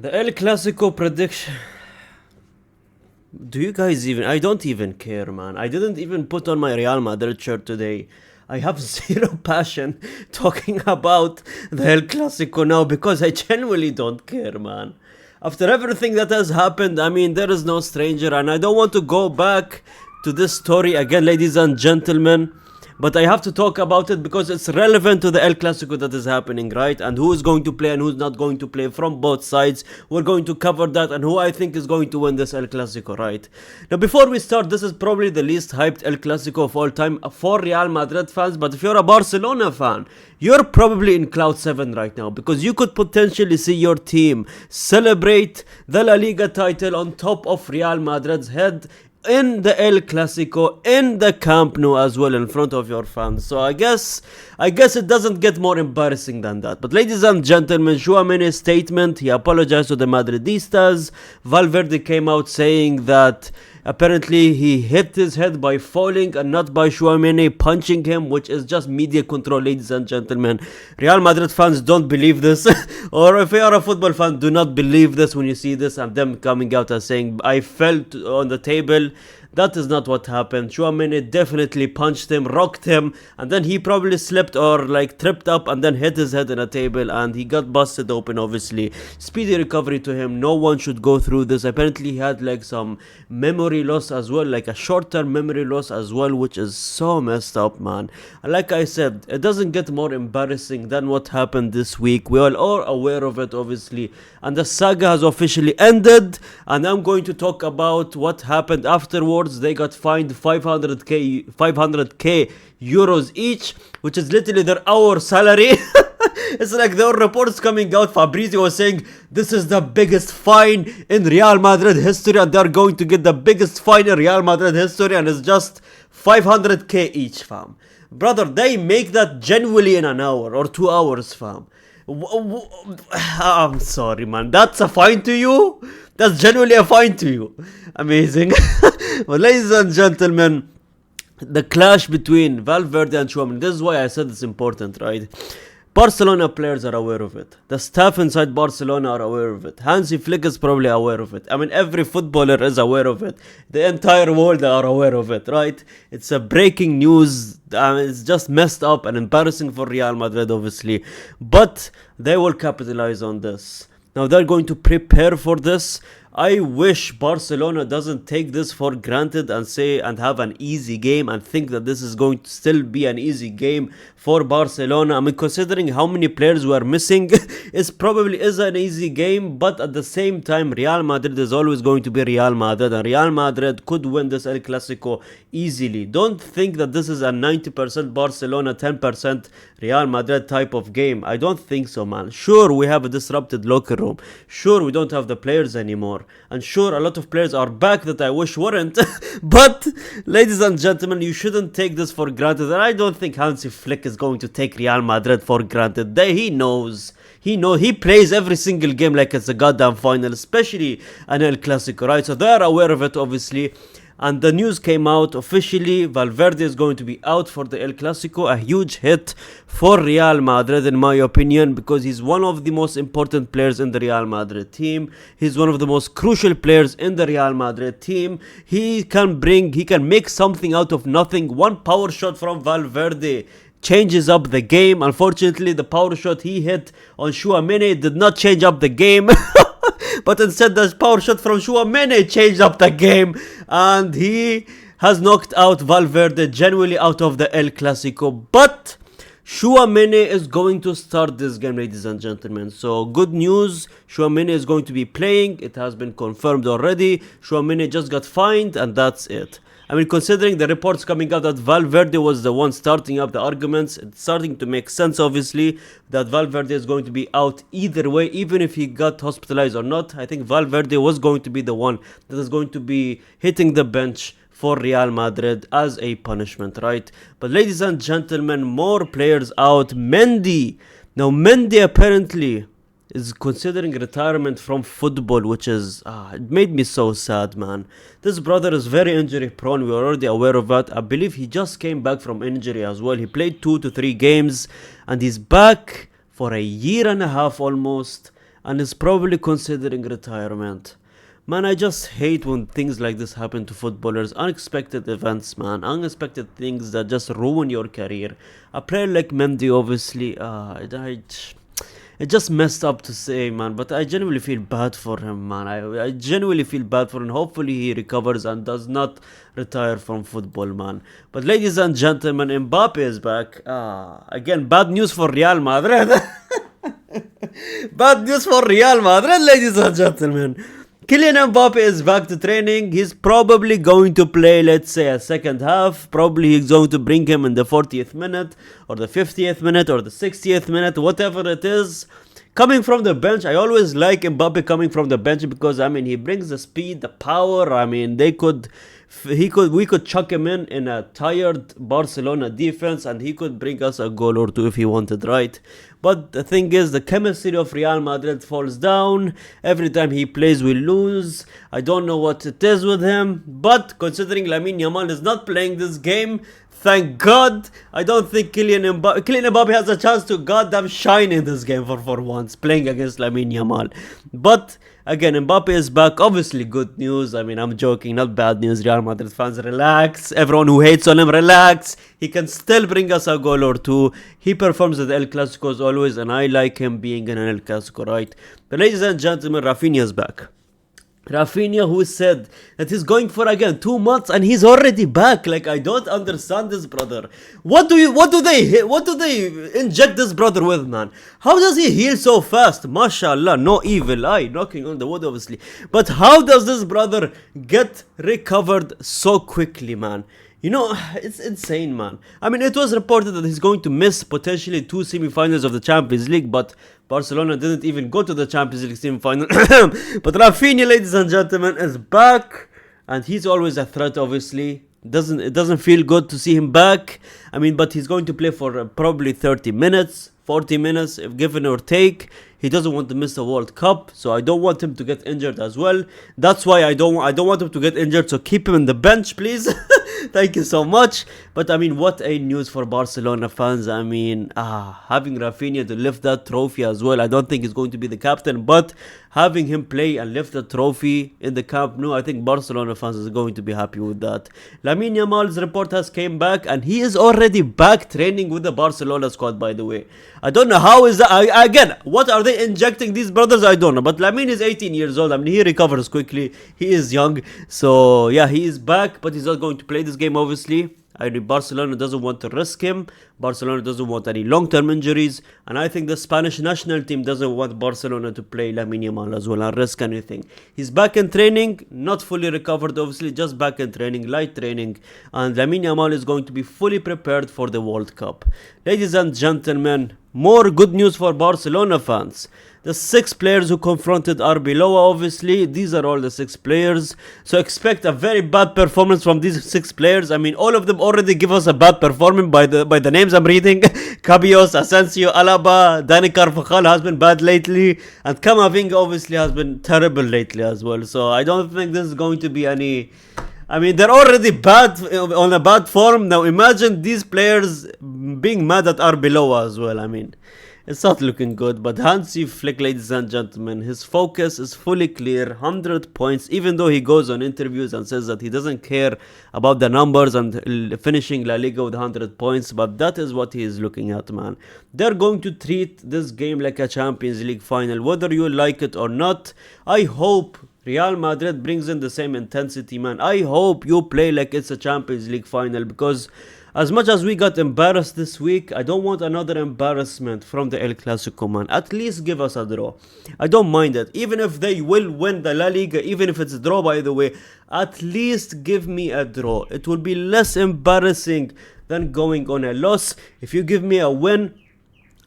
The El Clasico prediction. Do you guys even? I don't even care, man. I didn't even put on my Real Madrid shirt today. I have zero passion talking about the El Clasico now because I genuinely don't care, man. After everything that has happened, I mean, there is no stranger, and I don't want to go back to this story again, ladies and gentlemen. But I have to talk about it because it's relevant to the El Clasico that is happening, right? And who is going to play and who's not going to play from both sides. We're going to cover that and who I think is going to win this El Clasico, right? Now, before we start, this is probably the least hyped El Clasico of all time for Real Madrid fans. But if you're a Barcelona fan, you're probably in cloud 7 right now because you could potentially see your team celebrate the La Liga title on top of Real Madrid's head in the El Clasico, in the Camp Nou as well, in front of your fans. So I guess it doesn't get more embarrassing than that. But ladies and gentlemen, Tchouaméni's statement, he apologized to the Madridistas. Valverde came out saying that apparently he hit his head by falling and not by Tchouaméni punching him, which is just media control, ladies and gentlemen. Real Madrid fans don't believe this. Or if you are a football fan, do not believe this when you see this and them coming out and saying, I fell on the table. That is not what happened. Tchouaméni definitely punched him, rocked him, and then he probably slipped or like tripped up and then hit his head in a table and he got busted open, obviously. Speedy recovery to him. No one should go through this. Apparently he had like some memory loss as well, like a short-term memory loss as well, which is so messed up, man. And like I said, it doesn't get more embarrassing than what happened this week. We all are aware of it, obviously. And the saga has officially ended, and I'm going to talk about what happened afterwards. They got fined 500k euros each, which is literally their hour salary. It's like there were reports coming out. Fabrizio was saying this is the biggest fine in Real Madrid history, and they're going to get the biggest fine in Real Madrid history, and it's just 500k each, fam. Brother, they make that genuinely in an hour or 2 hours, fam. I'm sorry, man. That's a fine to you? That's genuinely a fine to you. Amazing. Well, ladies and gentlemen, the clash between Valverde and Tchouaméni. This is why I said it's important, right? Barcelona players are aware of it. The staff inside Barcelona are aware of it. Hansi Flick is probably aware of it. I mean, every footballer is aware of it. The entire world are aware of it, right? It's a breaking news. It's just messed up and embarrassing for Real Madrid, obviously. But they will capitalize on this. Now, they're going to prepare for this. I wish Barcelona doesn't take this for granted and say and have an easy game and think that this is going to still be an easy game for Barcelona. I mean, considering how many players were missing, it probably is an easy game, but at the same time, Real Madrid is always going to be Real Madrid, and Real Madrid could win this El Clasico easily. Don't think that this is a 90% Barcelona, 10% Real Madrid type of game. I don't think so, man. Sure, we have a disrupted locker room. Sure, we don't have the players anymore. And sure, a lot of players are back that I wish weren't. But, ladies and gentlemen, you shouldn't take this for granted. And I don't think Hansi Flick is going to take Real Madrid for granted. He knows. He plays every single game like it's a goddamn final, especially an El Clasico, right? So they are aware of it, obviously. And the news came out officially. Valverde is going to be out for the El Clasico. A huge hit for Real Madrid, in my opinion, because he's one of the most important players in the Real Madrid team. He's one of the most crucial players in the Real Madrid team. He can make something out of nothing. One power shot from Valverde changes up the game. Unfortunately, the power shot he hit on Tchouaméni did not change up the game. But instead, the power shot from Tchouaméni changed up the game, and he has knocked out Valverde genuinely out of the El Clasico. But Tchouaméni is going to start this game, ladies and gentlemen. So good news, Tchouaméni is going to be playing. It has been confirmed already. Tchouaméni just got fined, and that's it. I mean, considering the reports coming out that Valverde was the one starting up the arguments, it's starting to make sense, obviously, that Valverde is going to be out either way, even if he got hospitalized or not. I think Valverde was going to be the one that is going to be hitting the bench for Real Madrid as a punishment, right? But ladies and gentlemen, more players out. Mendy. Now, Mendy apparently is considering retirement from football, which is it made me so sad, man. This brother is very injury prone. We are already aware of that. I believe he just came back from injury as well. He played 2 to 3 games and he's back for a year and a half almost. and is probably considering retirement. Man, I just hate when things like this happen to footballers. Unexpected events, man. Unexpected things that just ruin your career. A player like Mendy, obviously, it just messed up to say, man. But I genuinely feel bad for him, man. I genuinely feel bad for him. Hopefully he recovers and does not retire from football, man. But ladies and gentlemen, Mbappe is back. Again, bad news for Real Madrid. Bad news for Real Madrid, ladies and gentlemen. Kylian Mbappe is back to training. He's probably going to play, let's say, a second half. Probably he's going to bring him in the 40th minute, or the 50th minute, or the 60th minute, whatever it is. Coming from the bench, I always like Mbappe coming from the bench because, I mean, he brings the speed, the power. I mean, we could chuck him in a tired Barcelona defense, and he could bring us a goal or two if he wanted, right? But the thing is, the chemistry of Real Madrid falls down. Every time he plays, we lose. I don't know what it is with him. But considering Lamine Yamal is not playing this game, thank God, I don't think Kylian Mbappe has a chance to goddamn shine in this game for once, playing against Lamine Yamal. But again, Mbappe is back. Obviously, good news. I mean, I'm joking, not bad news. Real Madrid fans, relax. Everyone who hates on him, relax. He can still bring us a goal or two. He performs at El Clasico as always, and I like him being in an El Clasico, right? But ladies and gentlemen, Raphinha is back. Raphinha, who said that he's going for again 2 months and he's already back. Like, I don't understand this brother. What do they inject this brother with, man? How does he heal so fast? Mashallah, no evil eye, knocking on the wood obviously. But how does this brother get recovered so quickly, man? You know, it's insane, man. I mean, it was reported that he's going to miss potentially 2 semi-finals of the Champions League, but Barcelona didn't even go to the Champions League semi-final. But Raphinha, ladies and gentlemen, is back, and he's always a threat, obviously. It doesn't feel good to see him back. I mean, but he's going to play for probably 30 minutes, 40 minutes, if given or take. He doesn't want to miss the World Cup, so I don't want him to get injured as well. That's why I don't want him to get injured, so keep him in the bench, please. Thank you so much. But I mean, what a news for Barcelona fans. I mean, having Raphinha to lift that trophy as well. I don't think he's going to be the captain, but having him play and lift the trophy in the Camp Nou, I think Barcelona fans is going to be happy with that. Lamine Yamal's report has came back, and he is already back training with the Barcelona squad, by the way. I don't know how is that. Again, what are they injecting these brothers? I don't know. But Lamine is 18 years old. I mean, he recovers quickly. He is young. So, yeah, he is back, but he's not going to play this game, obviously. I mean, Barcelona doesn't want to risk him. Barcelona doesn't want any long-term injuries. And I think the Spanish national team doesn't want Barcelona to play Lamine Yamal as well and risk anything. He's back in training, not fully recovered, obviously, just back in training, light training. And Lamine Yamal is going to be fully prepared for the World Cup. Ladies and gentlemen, more good news for Barcelona fans. The 6 players who confronted RB Loa, obviously, these are all the 6 players. So expect a very bad performance from these 6 players. I mean, all of them already give us a bad performance by the names I'm reading. Cabios, Asensio, Alaba, Dani Carvajal has been bad lately. And Camavinga obviously has been terrible lately as well. So I don't think this is going to be any... I mean, they're already bad on a bad form. Now imagine these players being mad at RB Loa as well. I mean, it's not looking good. But Hansi Flick, ladies and gentlemen, his focus is fully clear. 100 points, even though he goes on interviews and says that he doesn't care about the numbers and finishing La Liga with 100 points. But that is what he is looking at, man. They're going to treat this game like a Champions League final, whether you like it or not. I hope Real Madrid brings in the same intensity, man. I hope you play like it's a Champions League final, because as much as we got embarrassed this week, I don't want another embarrassment from the El Clasico, man. At least give us a draw. I don't mind it. Even if they will win the La Liga, even if it's a draw, by the way, at least give me a draw. It will be less embarrassing than going on a loss. If you give me a win,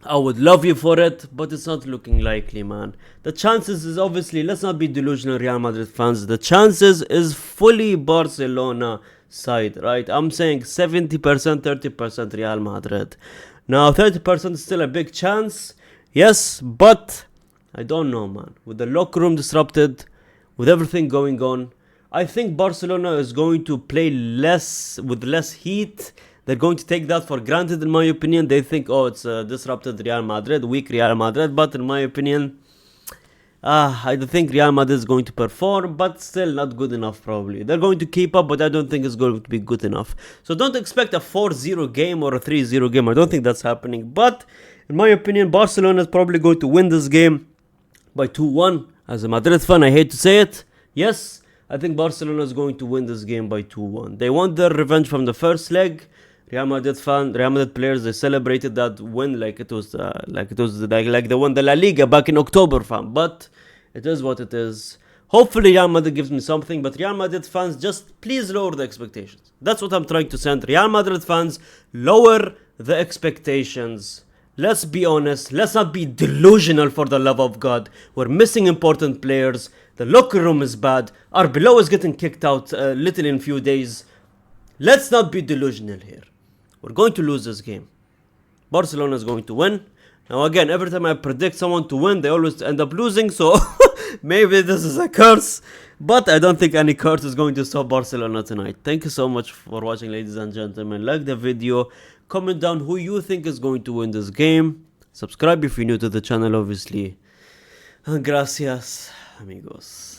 I would love you for it, but it's not looking likely, man. The chances is obviously, let's not be delusional, Real Madrid fans. The chances is fully Barcelona side, right? I'm saying 70%, 30% Real Madrid. Now, 30% is still a big chance, yes, but I don't know, man. With the locker room disrupted, with everything going on, I think Barcelona is going to play with less heat. They're going to take that for granted, in my opinion. They think, oh, it's disrupted Real Madrid, weak Real Madrid. But in my opinion, I don't think Real Madrid is going to perform, but still not good enough probably. They're going to keep up, but I don't think it's going to be good enough. So don't expect a 4-0 game or a 3-0 game. I don't think that's happening. But in my opinion, Barcelona is probably going to win this game by 2-1. As a Madrid fan, I hate to say it. Yes, I think Barcelona is going to win this game by 2-1. They want their revenge from the first leg. Real Madrid players, they celebrated that win like it was like they won the La Liga back in October, fam. But it is what it is. Hopefully Real Madrid gives me something, but Real Madrid fans, just please lower the expectations. That's what I'm trying to send. Real Madrid fans, lower the expectations. Let's be honest. Let's not be delusional, for the love of God. We're missing important players. The locker room is bad. Arbeloa is getting kicked out little in few days. Let's not be delusional here. We're going to lose this game. Barcelona is going to win. Now again, every time I predict someone to win, they always end up losing, so maybe this is a curse. But I don't think any curse is going to stop Barcelona tonight. Thank you so much for watching, ladies and gentlemen. Like the video. Comment down who you think is going to win this game. Subscribe if you're new to the channel, obviously. And gracias, amigos.